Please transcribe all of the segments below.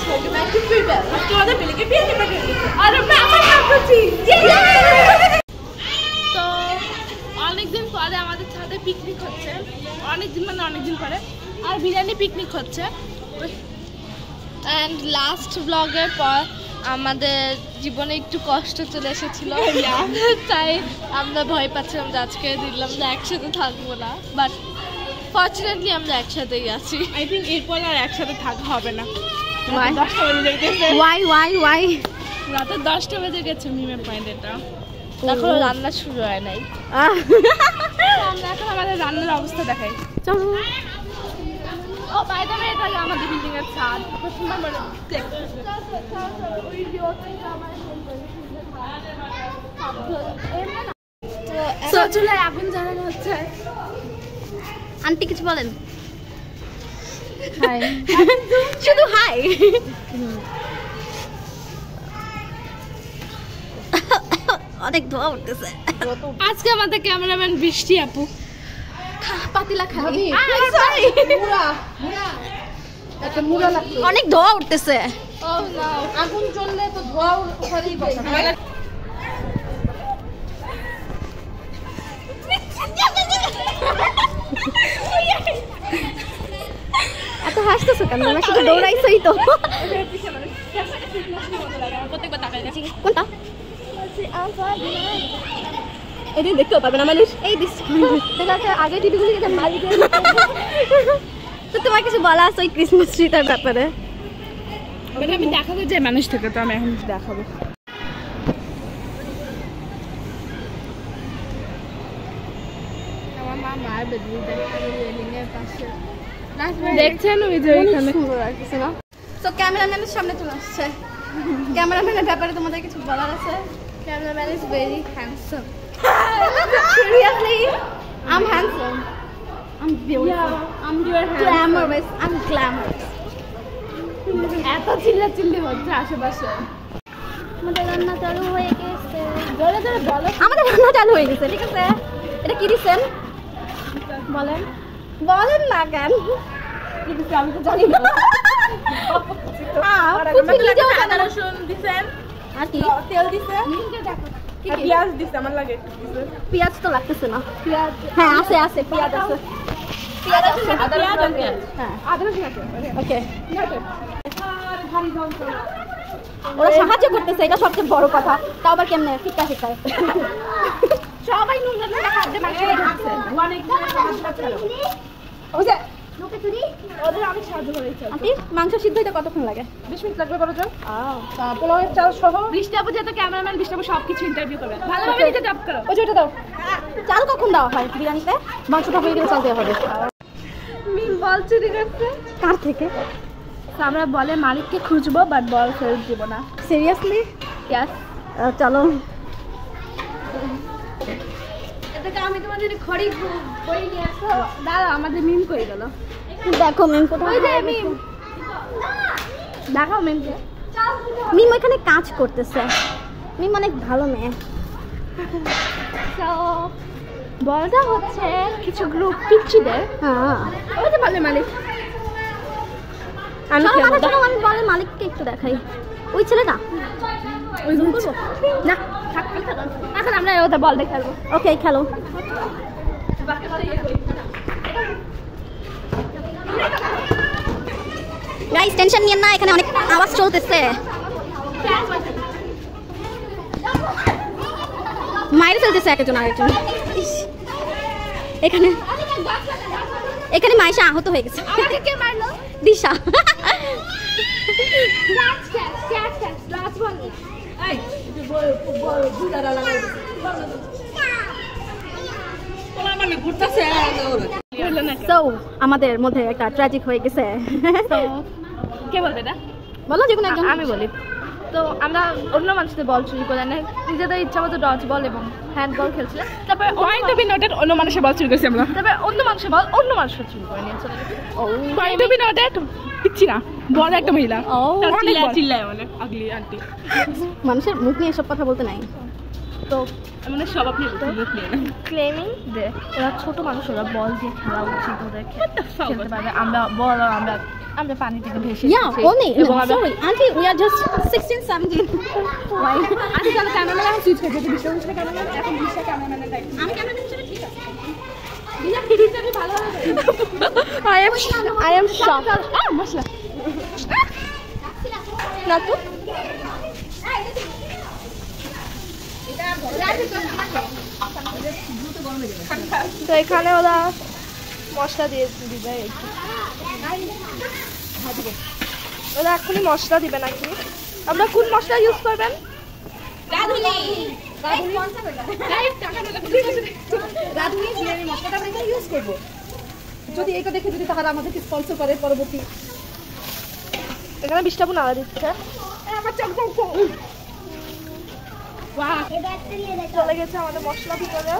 Welcome back to Freebell. তোমাদের মিলিকে বিয়ে পাঠিয়ে দিয়েছে। আর আমরা আমার নাম করছি। তো অনেকদিন পরে আমাদের সাথে পিকনিক হচ্ছে। অনেকদিন পরে আর বিরিয়ানি পিকনিক হচ্ছে। এন্ড লাস্ট ব্লগের পর আমাদের জীবনে একটু কষ্ট চলে এসেছিল, তাই আমরা ভয় পাচ্ছিলাম যে আজকে দিলাম যে একসাথে থাকবো না, বাট ফরচুনেটলি আমরা একসাথেই আছি। আই থিঙ্ক এরপর আর একসাথে থাকা হবে না। 10টা বেজে গেছে। ওয়াই রাতে 10টা বেজে গেছে মিমের পয়েন্ট। এটা এখনো রান্না শুরু হয় নাই। আমরা এখন আমাদের রান্নার অবস্থা দেখাই। চলো। ও বাই দ্য ওয়ে, এটা আমাদের বিল্ডিং এর ছাদ। প্রথমবার দেখতে তো চুলায় আগুন জ্বালানো হচ্ছে। আন্টি কিছু বলেন? হাই। শুধু হাই। অনেক ধোয়া উঠতেছে। আজকে আমাদের ক্যামেরাম্যান বৃষ্টি আপু পাতিলা খালি। অনেক ধোয়া উঠতেছে। আগুন জ্বললে তো ধোয়া ওখানেই বসে। এত হাসতেছো কেন? আমার সাথে দৌড়াইছই তো। কোনটা? এদিন দেখতেও পাবে না মানুষ। এই দিস আগে টিভিগুলি তো তোমার কিছু বলা আছে ওই ক্রিসমাস ট্রিটার ব্যাপারে? আমি দেখাবো যে মানুষ থেকে, তো আমি এখন দেখাবো। আমার মা মার বেডরুম রেলিংয়ের পাশে দেখছেন, ওই যে ওইখানে সুন্দর লাগছে না? তো ক্যামেরাম্যানের সামনে চলে আসছে। ক্যামেরাম্যানের ব্যাপারে তোমাদের কিছু বলার আছে? Cameraman is very handsome. Seriously? I'm handsome. I'm beautiful. Yeah, I'm your handsome. Glamorous. I'm glamorous. এত চিল্লাচিল্লি হচ্ছে আশেপাশে। আমাদের রান্না চালু হয়ে গেছে। জোরে জোরে বলো। আমাদের রান্না চালু হয়ে গেছে, ঠিক আছে? এটা কি দিছেন বলেন? বলেন না কেন? কি দিছে আমি তো জানি না। আদা রসুন দিছেন, আর কি তেল দিছে, আর পেঁয়াজ দিছে। আমার লাগে পেঁয়াজ তো লাগতেছে না। পেঁয়াজ হ্যাঁ আছে পেঁয়াজ আছে। পেঁয়াজ আছে, আদা রসুন পেঁয়াজ। হ্যাঁ আদা রসুন আছে। ওকে ওরা সাহায্য করতেছে, এটা সবচেয়ে বড় কথা। তাও আবার কেমনে ফিক্কা ফিক্কা সবাই নুন না খাদ্যে মাংস দিচ্ছে। অনেক সাহায্য করতে ওই যে লোকে চুরি ওদের অনেক সাহায্য করেছে। আন্টি মাংস সিদ্ধ হইতে কতক্ষণ লাগে? 20 মিনিট লাগবে বড় জোর। পোলাওয়ের চাল সহ। বৃষ্টি আপু যেহেতু ক্যামেরাম্যান, বৃষ্টি আপু সবকিছু ইন্টারভিউ করবে। ভালোভাবে নিচে জব করো। ওই যে ওটা দাও। চাল কখন দেওয়া হয় বিরিয়ানিতে? মাংসটা হয়ে গেলে চাল দেওয়া হবে। মিম বল চুরি করছে কার থেকে? আমরা বলে মালিককে খুঁজবো, বাট বল ফেরত দিব না। সিরিয়াসলি? ইয়েস। চলো। এটাকে আমি তোমাদের খড়ি বই নিয়ে আসো। দাঁড়া, আমাদের মিম কই গেল? দেখো মিম কোথায়? ওই যে মিম, দেখাও মিমকে। মিম ওইখানে কাজ করতেছে। মিম অনেক ভালো মেয়ে। তো বলটা হচ্ছে কিছু গ্রুপ পিচ্ছিদের। হ্যাঁ ওই যে বলে মালিক। আমি বলে মালিককে একটু দেখাই। ওই ছেলেটা ওই গ্রুপ না থাক। এখন আমরা ওটা বল দেখাবো। ওকে খেলো। গাইস টেনশন নিয়েন না, এখানে অনেক আওয়াজ চলতেছে। মাইরে চলতেছে একজন আরেকজন। এখানে মাইশা আহত হয়ে গেছে। কে মারলো? দিশা। আমাদের মধ্যে একটা ট্র্যাজিক হয়ে গেছে। কে বলবে না? বলো যে কোনো একজন। আমি বলি। তো আমরা অন্য মানুষদের বল চুরি করে না, নিজেদের ইচ্ছা মতো ডজ বল এবং হ্যান্ড বল খেলছিলাম। তারপরে পয়েন্ট বি নোটেড অন্য মানুষের বল চুরি করেছি আমরা। তারপরে অন্য মানুষের বল অন্য মানুষের চুরি করে নিয়ে চলে গেছে। পয়েন্ট বি নোটেড পিচ্ছি না, বড় একটা মহিলা চিল্লায় অনেক আগলি আন্টি। মানুষের মুখ নিয়ে এসব কথা বলতে নাই। তো মানে সব আপনি ক্লেমিং দে ওরা ছোট মানুষ, ওরা বল দিয়ে খেলা উচিত, ওদের খেলতে পারবে। আমরা বল আর আমরা আমরা পানি থেকে ভেসে Yeah, only. No, sorry. Auntie, we are just 16, 17. Why? আজকে তাহলে ক্যামেরাম্যান এখন সুইচ হয়ে গেছে, বিশ্ব হচ্ছে ক্যামেরাম্যান, এখন বিশ্ব ক্যামেরাম্যানের দায়িত্ব। আমি ক্যামেরাম্যান হিসেবে ঠিক আছে। I am shocked. মশলা না তো তো এখানে ওরা মশলা দিয়ে দিবে একটু। ওরা এখনই মশলা দিবে নাকি? আমরা কোন মশলা ইউজ করবেন? রাঁধুনি বিরিয়ানি মশলাটা আমরা এখানে ইউজ করবো। যদি এইটা দেখে যদি তারা আমাদেরকে স্পন্সর করে পরবর্তী। এখানে বিষ্টাপু নাড়া দিচ্ছে। আমার চোখ চলে গেছে আমাদের মশলা ভিতরে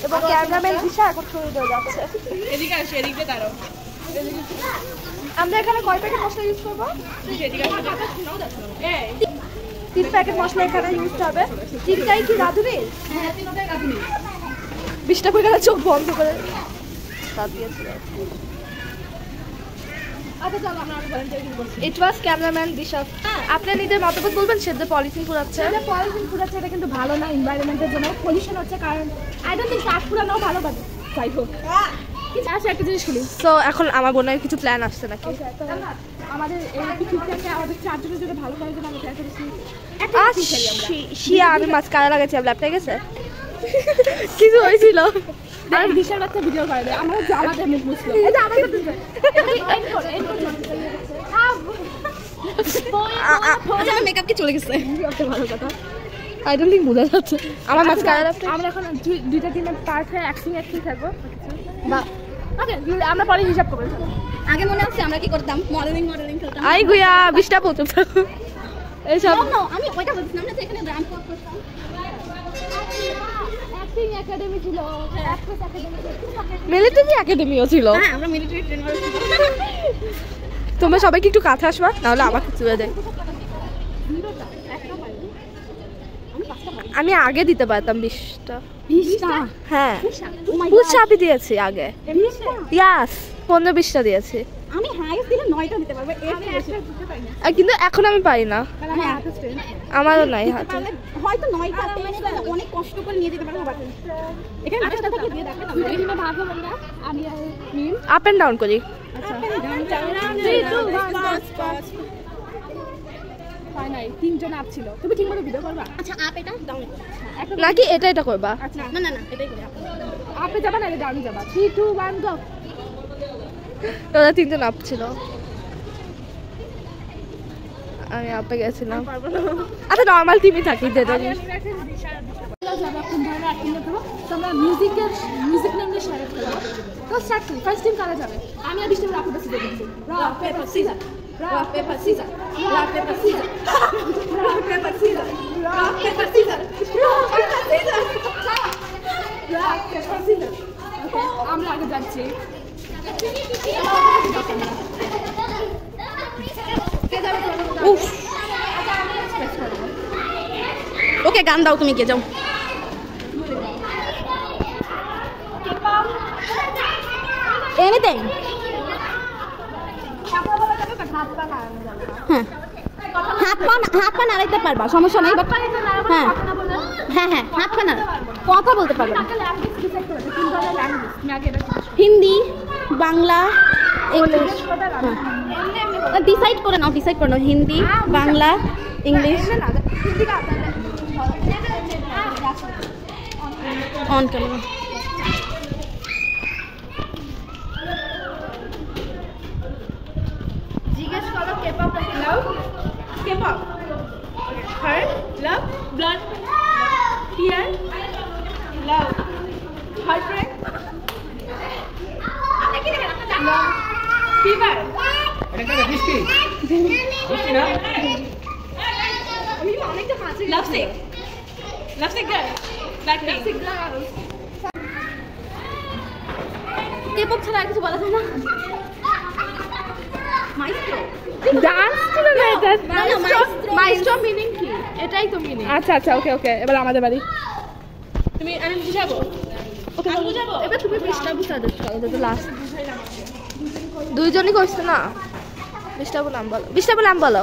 এবং ক্যামেরাম্যান দিশা এখন ছড়িয়ে দিয়ে যাচ্ছে। এদিকে আসো, এদিকে দাঁড়াও। আমরা এখানে কয় প্যাকেট মশলা ইউজ করবো? এদিকে আসো। 3 প্যাকেট মশলা এখানে ইউজ হবে। 3টাই কি রাঁধুনি? হ্যাঁ, 3টাই রাঁধুনি। বিষ্টাপু এখানে চোখ বন্ধ করে তা দিয়েছিল। আচ্ছা চলো আমরা আরো ভলেন্টিয়ারিং করছি। ইট ওয়াজ ক্যামেরাম্যান দিশা। আপনি নিজের মতামত বলবেন? সে যে পলিথিন পুরাচ্ছে, এটা পলিথিন পুরাচ্ছে, এটা কিন্তু ভালো না এনভায়রনমেন্টের জন্য, পলিউশন হচ্ছে। কারণ আই ডোন্ট থিংক কাঠ পুরানো ভালো, বাট যাই হোক। আচ্ছা একটা জিনিস শুনি, সো এখন আমার বোনের কিছু প্ল্যান আসছে নাকি? আমাদের এই পিকনিকটাকে আমাদের চারজনের জন্য ভালো করার জন্য আমরা ট্রাই করেছি শিয়া আমি মাছ কারা লাগাচ্ছি আপনার আপনার গেছে কিছু হয়েছিল বিশাল বাচ্চা ভিডিও করে দেয়, আমরা আমাদের মুখ বুঝলো। মেকআপ কি চলে গেছে? ভালো কথা। আই ডোন্ট থিংক বোঝা যাচ্ছে আমার মাছ কারা লাগছে। আমরা এখন দুইটা টিমে পার্ট হয়ে অ্যাক্টিং থাকবো। বা ওকে, আমরা পরে হিসাব করবো। আগে মনে আছে আমরা কি করতাম? মডেলিং খেলতাম। আই গুয়া বিশটা বলতে এইসব No, আমি ওইটা বলছিলাম না যে এখানে ডান্স করতাম। অ্যাক্টিং একাডেমি ছিল, অ্যাক্ট্রেস একাডেমি ছিল। মিলিটারি একাডেমিও ছিল। হ্যাঁ, আমরা মিলিটারি ট্রেনার ছিলাম। তোমরা সবাই কি একটু কাছে আসবা, নাহলে আমাকে চুয়ে যায়। আমি আগে দিতে পারতাম 20টা। 20টা? হ্যাঁ Oh my God! পুষাপি দিয়েছি আগে। 20টা? ইয়াস 15-20টা দিয়েছি। আমি হাইস্ট দিলে 9টা দিতে পারবো। আমি একটা দিতে পারি না। কিন্তু এখন আমি পারি না, কারণ আমার হাতে স্ট্রেন। আমারও নাই দিতে হাতে। পারলে হয়তো 9টা অনেক কষ্ট করে নিয়ে যেতে পারবো, বাট এখানে 28টা থেকে দিয়ে দেখাতাম। দুটো টিমে ভাগ হবো আমরা, আমি আর মিম। আপ এন্ড ডাউন করি। আচ্ছা, 3, 2, 1 হয় নাই, 3 জন আপ ছিল। তুমি ঠিকমতো ভিডিও করবা? আচ্ছা, আপ এটা ডাউন এটা। নাকি এটা করবা? আচ্ছা, না না না, এটাই করি। আপে যাবা না ডাউনে যাবা? 3, 2, 1 গো। তোরা 3জন আপ ছিল, আমি আপে গেছিলাম। আচ্ছা নর্মাল টিমই থাকি যেটা যাবে কোন ধরনের অ্যাক্টিং করবো? তোমরা মিউজিক নিয়ে শেয়ার করবো। তো স্টার্ট করি। ফার্স্ট টিম কারা যাবে? আমি আর বিষ্ণু রাখতে বসে দেখছি। Rock paper scissor, rock paper scissor, rock paper scissor, rock paper scissor, rock paper scissor, rock paper scissor, rock paper scissor. Okay, আমরা আগে যাচ্ছি। উফ ওকে, গান দাও, তুমি কে যাও? এনিথিং। হ্যাঁ, হাত পা নাড়াইতে পারবা, সমস্যা নেই। বাট হ্যাঁ হ্যাঁ হ্যাঁ, হাত পা নাড়া, কথা বলতে পারবে না। হিন্দি, বাংলা, ইংলিশ। ডিসাইড করে নাও, Hindi, Bangla, English. On camera. জিজ্ঞেস করো kpop love kpop heart love blood fear love heart rate love fever. এটা কেন বৃষ্টি? বৃষ্টি না? আমি অনেকটা মাঝে love sick girl like love sick girl. Kpop ছাড়া আর কিছু বলা যায় না। মাইস্ট্রো ডান্স ছিল না এটা? না, না, মাইস্ট্রো মিনিং কি? এটাই তো মিনিং। আচ্ছা আচ্ছা, ওকে ওকে, এবার আমাদের বাড়ি। তুমি আমি বুঝাবো, ওকে আমি বুঝাবো। এবার তুমি বিশটা বুঝা দিচ্ছ, এটা তো লাস্ট। দুইজনই করছে না। বিশটাবু নাম বলো, বিশটাবু নাম বলো।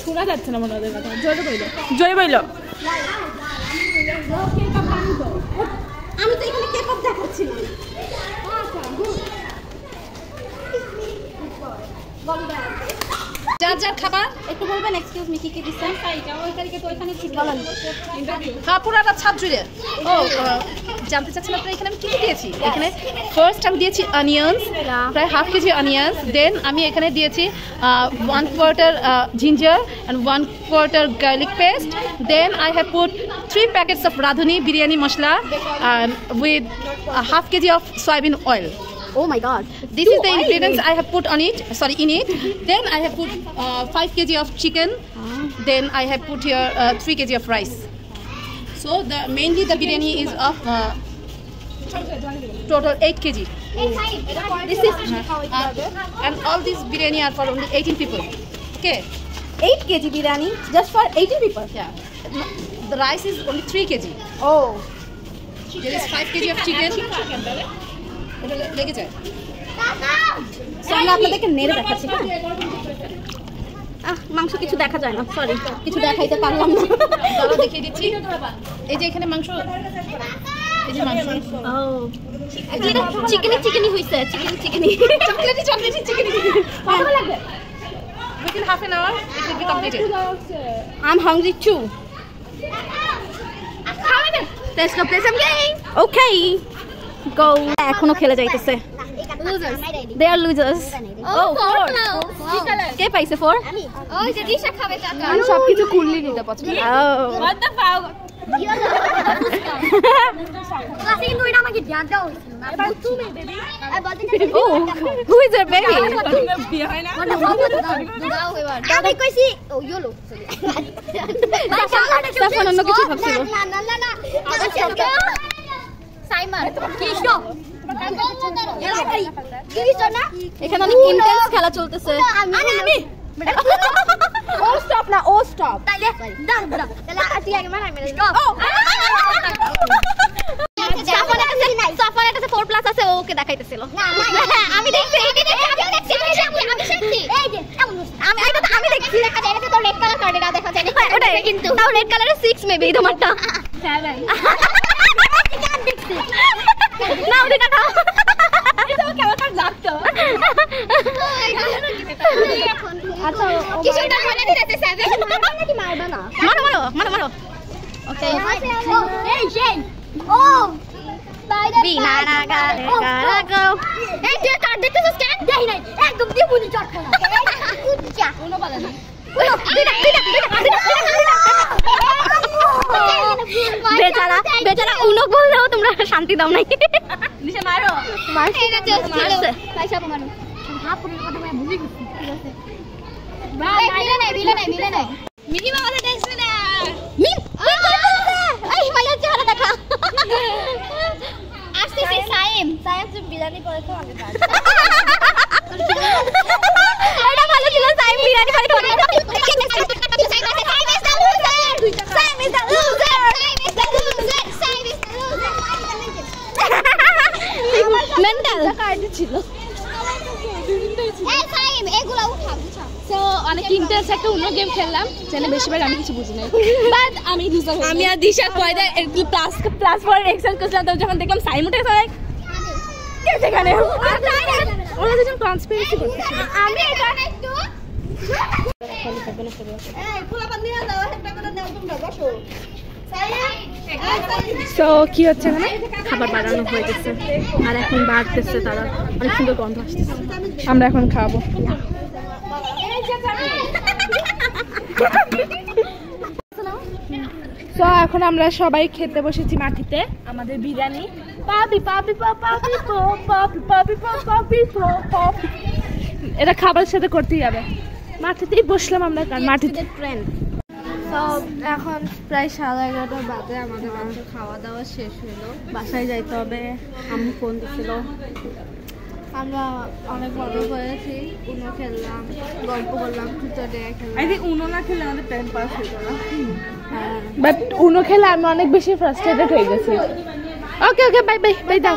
শোনা যাচ্ছে না মনে ওদের কথা। জয় বইল, জয় বইল। আমি তো এখানে কেক অফ দেখাচ্ছি না। যার যার খাবার একটু বলবেন এক্সকিউজ মি, কি কি দিচ্ছেন? ওই তারিখে তো ওইখানে ছিল। বলেন। হ্যাঁ পুরাটা ছাত্রীদের। ও জানতে চাচ্ছিলাম আপনারা এখানে আমি কি কি দিয়েছি? এখানে ফার্স্ট আমি দিয়েছি অনিয়ন্স, প্রায় হাফ কেজি অনিয়ন্স। দেন আমি এখানে দিয়েছি 1/4 ginger and 1/4 garlic paste. Then I have put 3 packets of Radhuni biryani masala with a half kg of soybean oil. Oh my god. This is the ingredients I have put on it. Sorry, in it. Then I have put 5 kg of chicken. Then I have put here 3 kg of rice. So mainly the biryani is of total 8 kg. This is And all these biryani are for only 18 people. Okay. 8 kg biryani just for 18 people. Yeah. The rice is only 3 kg. Oh. There is 5 kg of chicken. এটা লেগে যায়। So আমরা আপনাদেরকে নেড়ে দেখাচ্ছি। মাংস কিছু দেখা যায় না, সরি, কিছু দেখাইতে পারলাম না। দাঁড়া দেখিয়ে দিচ্ছি। এই যে এখানে মাংস, এই যে মাংস। চিকেনি হইছে, চিকেনি চকলেটি চিকেনি। কত লাগবে? Within half an hour it will be completed. I'm hungry too. Let's go play some game. Okay. Go. এখনো খেলে যাইতেছে। Losers. They are losers. Oh, 4. কে পাইছে 4? ওই যে দিশা খাবে টাকা। আমি সবকিছু কুললি নিতে পছন্দ করি। Oh. What the fuck? ক্লাসে কিন্তু এটা আমাকে ধ্যান দেওয়া হয়েছিল না। এবার তুমি বেবি। আর বলতে Oh. Who is your baby? বিয়ে হয় না? What the fuck? দাও এবার। আমি কইছি ও ইয়েলো। সাফন অন্য কিছু ভাবছিল। না। সাইমন কৃষ্ণ এখানে অনেক ইন্টেন্স খেলা চলতেছে। আমি ও স্টপ না, ও স্টপ। তাইলে তাহলে আটি আগে মারাই মেরে স্টপ সাফারের কাছে 4+ আছে, ওকে দেখাইতেছিল। আমি দেখছি আমি দেখছি এই যে আমি দেখছি দেখা যায় এটা তো রেড কালার কার্ডে না দেখা যায় ওটা কিন্তু তাও রেড কালারের 6 মেবি তোমারটা। 7 না ওটা খাও। এটা কেমন কার লাগতো আচ্ছা কিছুটা মনে দিতে 7 মারবা নাকি মারবা না মারো। ওকে। এই জেন ও বিনানা গালে এই তুই কার্ড দেখতেছিস কেন দেই নাই একদম দিয়ে বুঝি চট খাও কুচ্চা কোনো বলে না বেচারা উনো বললেও তোমরা শান্তি দাও নাই। নিচে মারো মারছে। মারছে পয়সা কমানো হাফ পুরো কথা আমি ভুলে গেছি ঠিক আছে মিলে নাই মিলি মামাকে দেখছ না মিম এই মাইয়া চেহারা দেখা আসতেছি সাইম তুমি বিরিয়ানি করে খাও আমি খাই এটা ভালো ছিল, সাইম বিরিয়ানি করে খাও। মেন্টাল কার্ডে ছিল এই সাইম এগুলা উঠা বুঝা সো অনেক ইন্টারেস্ট একটা অন্য গেম খেললাম, যেটা বেশিরভাগ আমি কিছু বুঝি নাই, বাট আমি লুজার। আমি আর দিশা কয়দা একটু প্লাস ফর এক্সেল করছিলাম, তো যখন দেখলাম সাইম উঠে গেছে সেখানে ওরা দুজন কনস্পিরেসি করতেছিল। আমি এখানে একটু এই পুরো বাদ নিয়ে যাও, একটা করে নাও তোমরা বসো। সো কি হচ্ছে এখানে? খাবার বানানো হয়ে গেছে আর এখন বাড়তেছে, তারা অনেক সুন্দর গন্ধ আসতেছে। আমরা এখন খাবো। সো এখন আমরা সবাই খেতে বসেছি মাটিতে আমাদের বিরিয়ানি। পাপি পাপি পাপি পাপি পাপি পাপি পাপি, এটা খাবারের সাথে করতেই হবে। মাটিতেই বসলাম আমরা, কারণ মাটিতে ট্রেন্ড। তো এখন প্রায় 11:30 বাজে, আমাদের মাংস খাওয়া দাওয়া শেষ হলো, বাসায় যাইতে হবে। আমি ফোন দিছিল, আমরা অনেক মজা করেছি, উনো খেললাম, গল্প করলাম, টুটে খেললাম। উনো না খেলে আমাদের টাইম পাস হতো না, বাট উনো খেলে আমি অনেক বেশি ফ্রাস্ট্রেটেড হয়ে গেছি। ওকে ওকে, বাই বাই বাই, দাও।